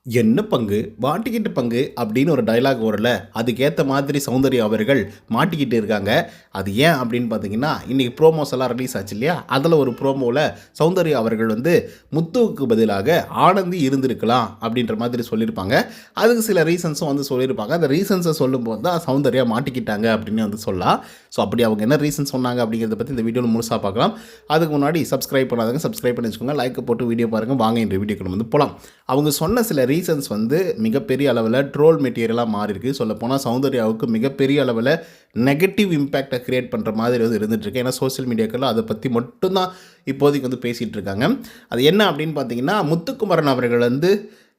என்ன பங்கு மாட்டிக்கிட்டு பங்கு அப்படின்னு ஒரு டைலாக் வரல, அதுக்கேற்ற மாதிரி சௌந்தர்யா அவர்கள் மாட்டிக்கிட்டு இருக்காங்க. அது ஏன் அப்படின்னு பார்த்தீங்கன்னா, இன்றைக்கி ப்ரோமோஸ் எல்லாம் ரிலீஸ் ஆச்சு இல்லையா, அதில் ஒரு ப்ரோமோவில் சௌந்தர்யா அவர்கள் வந்து முத்துவுக்கு பதிலாக ஆனந்தி இருந்திருக்கலாம் அப்படின்ற மாதிரி சொல்லியிருப்பாங்க. அதுக்கு சில ரீசன்ஸும் வந்து சொல்லியிருப்பாங்க. அந்த ரீசன்ஸை சொல்லும்போது தான் சௌந்தர்யா மாட்டிக்கிட்டாங்க அப்படின்னு வந்து சொல்லலாம். ஸோ அப்படி அவங்க என்ன ரீசன் சொன்னாங்க அப்படிங்கிறத பற்றி இந்த வீடியோவில் முழுசாக பார்க்கலாம். அதுக்கு முன்னாடி சப்ஸ்கிரைப் பண்ணாதவங்க சப்ஸ்கிரைப் பண்ணி வச்சுக்கோங்க, லைக் போட்டு வீடியோ பாருங்கள். வாங்க இந்த வீடியோக்கு வந்து போகலாம். அவங்க சொன்ன சில ரீசன்ஸ் வந்து மிகப்பெரிய அளவில் ட்ரோல் மெட்டீரியலாக மாறிருக்கு. சொல்லப்போனால் சௌந்தர்யாவுக்கு மிகப்பெரிய அளவில் நெகட்டிவ் இம்பேக்டை க்ரியேட் பண்ணுற மாதிரி வந்து இருந்துகிட்ருக்கு. ஏன்னா சோஷியல் மீடியாக்களில் அதை பற்றி மட்டும்தான் இப்போதைக்கு வந்து பேசிகிட்டு இருக்காங்க. அது என்ன அப்படின்னு பார்த்தீங்கன்னா, முத்துக்குமரன் அவர்கள் வந்து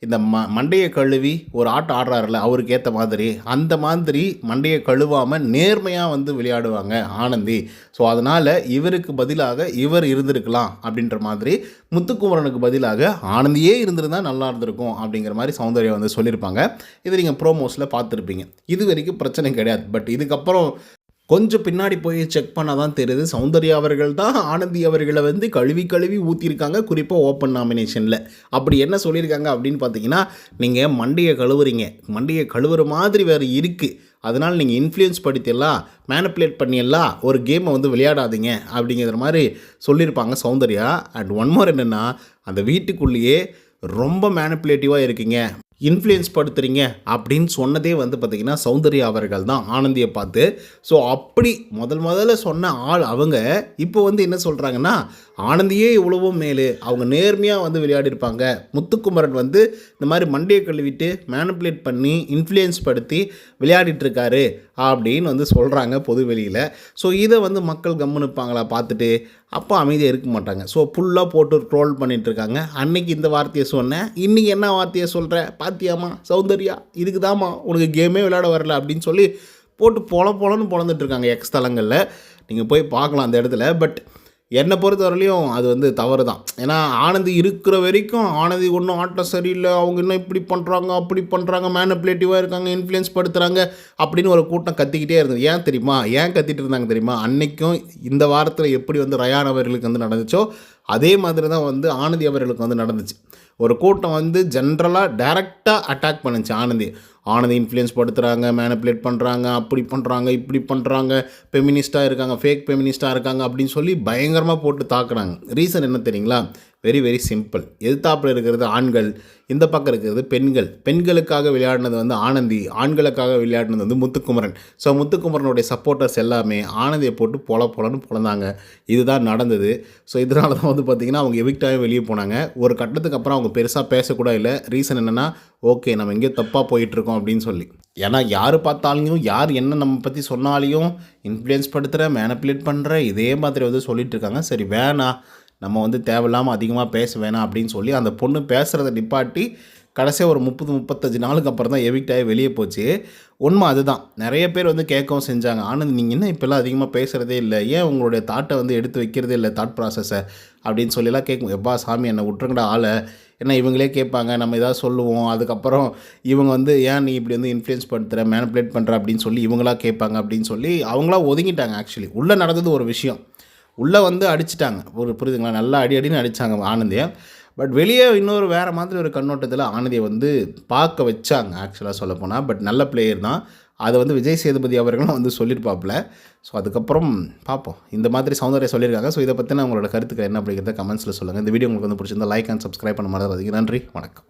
இந்த மண்டையை கழுவி ஒரு ஆட்டம் ஆடுறாருல, அவருக்கு ஏற்ற மாதிரி அந்த மாதிரி மண்டையை கழுவாமல் நேர்மையாக வந்து விளையாடுவாங்க ஆனந்தி. ஸோ அதனால் இவருக்கு பதிலாக இவர் இருந்திருக்கலாம் அப்படின்ற மாதிரி, முத்துக்குமரனுக்கு பதிலாக ஆனந்தியே இருந்திருந்தால் நல்லா இருந்திருக்கும் அப்படிங்கிற மாதிரி சௌந்தர்யா வந்து சொல்லியிருப்பாங்க. இது நீங்கள் ப்ரோமோஸில் பார்த்துருப்பீங்க. இது வரைக்கும் பிரச்சனை கிடையாது. பட் இதுக்கப்புறம் கொஞ்சம் பின்னாடி போய் செக் பண்ணால் தான் தெரியுது, சௌந்தர்யா அவர்கள் தான் ஆனந்தி அவர்களை வந்து கழுவி கழுவி ஊற்றிருக்காங்க. குறிப்பாக ஓப்பன் நாமினேஷனில் அப்படி என்ன சொல்லியிருக்காங்க அப்படின்னு பார்த்தீங்கன்னா, நீங்கள் மண்டையை கழுவுறீங்க, மண்டையை கழுவுற மாதிரி வேறு இருக்குது, அதனால் நீங்கள் இன்ஃப்ளூயன்ஸ் படுத்திடலாம், மேனிப்புலேட் பண்ணிடலாம், ஒரு கேமை வந்து விளையாடாதீங்க அப்படிங்கிற மாதிரி சொல்லியிருப்பாங்க சௌந்தர்யா. அண்ட் ஒன் மோர் என்னென்னா, அந்த வீட்டுக்குள்ளேயே ரொம்ப மேனிப்புலேட்டிவாக இருக்கீங்க, இன்ஃப்ளூயன்ஸ் படுத்துறீங்க அப்படின்னு சொன்னதே வந்து பார்த்திங்கன்னா சௌந்தர்யா அவர்கள் தான் ஆனந்தியை பார்த்து. ஸோ அப்படி முதல்ல சொன்ன ஆள் அவங்க இப்போ வந்து என்ன சொல்கிறாங்கன்னா, ஆனந்தியே இவ்வளவோ மேலு, அவங்க நேர்மையாக வந்து விளையாடிருப்பாங்க, முத்துக்குமரன் வந்து இந்த மாதிரி மண்டையை கழுவிட்டு மேனிப்புலேட் பண்ணி இன்ஃப்ளூயன்ஸ் படுத்தி விளையாடிட்டுருக்காரு அப்படின்னு வந்து சொல்கிறாங்க பொது வெளியில். ஸோ இதை வந்து மக்கள் கம்முனுப்பாங்களா பார்த்துட்டு? அப்போ அமைதியாக இருக்க மாட்டாங்க. ஸோ ஃபுல்லாக போட்டு ட்ரோல் பண்ணிகிட்ருக்காங்க. அன்றைக்கி இந்த வார்த்தையை சொன்னேன், இன்றைக்கி என்ன வார்த்தையை சொல்கிற பாத்தியாமா சௌந்தர்யா, இதுக்கு தாம்மா உனக்கு கேமே விளையாட வரல அப்படின்னு சொல்லி போட்டு பொலன்னு பொழந்துட்டுருக்காங்க எக்ஸ் தளங்களில். நீங்கள் போய் பார்க்கலாம் அந்த இடத்துல. பட் என்னை பொறுத்த வரலையும் அது வந்து தவறு தான். ஏன்னா ஆனந்தி இருக்கிற வரைக்கும் ஆனந்தி ஒன்றும் ஆட்டம் சரியில்லை, அவங்க இன்னும் இப்படி பண்ணுறாங்க அப்படி பண்ணுறாங்க, மேனிப்புலேட்டிவாக இருக்காங்க, இன்ஃப்ளூயன்ஸ் படுத்துகிறாங்க அப்படின்னு ஒரு கூட்டம் கத்திக்கிட்டே இருந்தது. ஏன் தெரியுமா, ஏன் கத்திட்டு இருந்தாங்க தெரியுமா? அன்றைக்கும் இந்த வாரத்தில் எப்படி வந்து ரயான் அவர்களுக்கு வந்து நடந்துச்சோ அதே மாதிரி தான் வந்து ஆனந்தி அவர்களுக்கு வந்து நடந்துச்சு. ஒரு கூட்டம் வந்து ஜென்ரலாக டைரெக்டாக அட்டாக் பண்ணுச்சு ஆனந்தி இன்ஃப்ளூயன்ஸ் படுத்துகிறாங்க, மேனிப்புலேட் பண்ணுறாங்க, அப்படி பண்ணுறாங்க இப்படி பண்ணுறாங்க, ஃபெமினிஸ்ட்டாக இருக்காங்க, ஃபேக் ஃபெமினிஸ்ட்டாக இருக்காங்க அப்படின்னு சொல்லி பயங்கரமாக போட்டு தாக்குறாங்க. ரீசன் என்ன தெரியுங்களா? Very very simple. எதிர்த்தாப்பில் இருக்கிறது ஆண்கள், இந்த பக்கம் இருக்கிறது பெண்கள். பெண்களுக்காக விளையாடினது வந்து ஆனந்தி, ஆண்களுக்காக விளையாடினது வந்து முத்துக்குமரன். ஸோ முத்துக்குமரனுடைய சப்போர்ட்டர்ஸ் எல்லாமே ஆனந்தியை போட்டு பொலன்னு பொழந்தாங்க. இதுதான் நடந்தது. ஸோ இதனால தான் வந்து பார்த்திங்கன்னா அவங்க எவிக்டாகவே வெளியே போனாங்க. ஒரு கட்டத்துக்கு அப்புறம் அவங்க பெருசாக பேசக்கூட இல்லை. ரீசன் என்னென்னா, ஓகே நம்ம எங்கேயோ தப்பாக போயிட்டுருக்கோம் அப்படின்னு சொல்லி. ஏன்னா யார் பார்த்தாலையும் யார் என்ன நம்ம பற்றி சொன்னாலையும் இன்ஃப்ளூயன்ஸ் படுத்துகிற, மேனிப்புலேட் பண்ணுற இதே மாதிரி வந்து சொல்லிகிட்டு இருக்காங்க. சரி வேணாம், நம்ம வந்து தேவையில்லாமல் அதிகமாக பேச வேணாம் அப்படின்னு சொல்லி அந்த பொண்ணு பேசுகிறத நிப்பாட்டி கடைசியாக ஒரு 30-35 நாளுக்கு அப்புறம் தான் எவிக்டாகி வெளியே போச்சு. உண்மை அதுதான். நிறைய பேர் வந்து கேட்கவும் செஞ்சாங்க, ஆனந்த் நீங்கள் என்ன இப்போல்லாம் அதிகமாக பேசுகிறதே இல்லை, ஏன் உங்களுடைய தாட்டை வந்து எடுத்து வைக்கிறதே இல்லை, தாட் ப்ராசஸை அப்படின்னு சொல்லிலாம் கேட்கும். எப்பா சாமி என்னை விட்டுருங்கடா ஆளை, ஏன்னா இவங்களே கேட்பாங்க, நம்ம எதாவது சொல்லுவோம், அதுக்கப்புறம் இவங்க வந்து ஏன் நீ இப்படி வந்து இன்ஃப்ளூயன்ஸ் படுத்துகிற, மேனிப்புலேட் பண்ணுற அப்படின்னு சொல்லி இவங்களா கேட்பாங்க அப்படின்னு சொல்லி அவங்களாம் ஒதுங்கிட்டாங்க. ஆக்சுவலி உள்ளே நடந்தது ஒரு விஷயம், உள்ளே வந்து அடிச்சிட்டாங்க, ஒரு புரியுதுங்களா, நல்லா அடின்னு அடித்தாங்க ஆனந்தியை. பட் வெளியே இன்னொரு வேறு மாதிரி ஒரு கண்ணோட்டத்தில் ஆனந்தியை வந்து பார்க்க வச்சாங்க ஆக்சுவலாக சொல்லப்போனால். பட் நல்ல பிளேயர் தான், அதை வந்து விஜய் சேதுபதி அவர்களும் வந்து சொல்லியிருப்பாப்புல. ஸோ அதுக்கப்புறம் பார்ப்போம். இந்த மாதிரி சௌந்தர்யா சொல்லியிருக்காங்க. ஸோ இதை பற்றின உங்களோட கருத்துக்கள் என்ன அப்படிங்கிறத கமெண்ட்ஸில் சொல்லுங்கள். இந்த வீடியோ உங்களுக்கு வந்து பிடிச்சிருந்தா லைக் அண்ட் சப்ஸ்கிரைப் பண்ண மாதிரி. நன்றி, வணக்கம்.